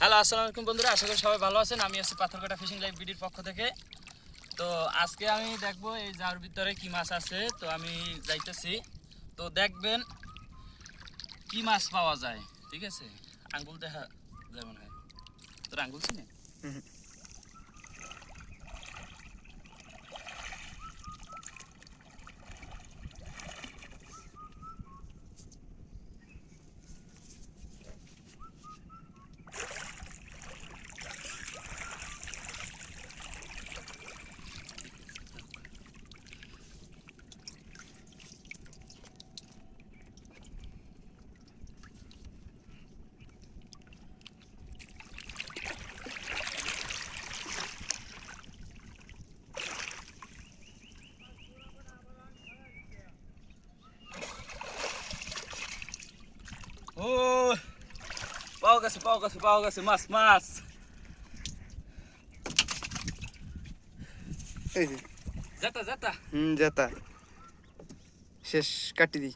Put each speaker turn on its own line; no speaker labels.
Hello, আসসালামু আলাইকুম বন্ধুরা, আশা করি সবাই ভালো আছেন। আমি আছি পাথরঘাটা ফিশিং লাইভ বিডির পক্ষ থেকে। তো আজকে আমি দেখবো এই জার ভিতরে কি মাছ আছে। তো আমি যাইতেছি, তো দেখবেন কি মাছ পাওয়া যায়। ঠিক আছে, আঙ্গুল দেখা যায় মনে হয়। তোর আঙ্গুল চিনে? ও, পাওয়া গেছে মাছ মাছ।
এই যে
যেটা
জেতা শেষ কাটি দি।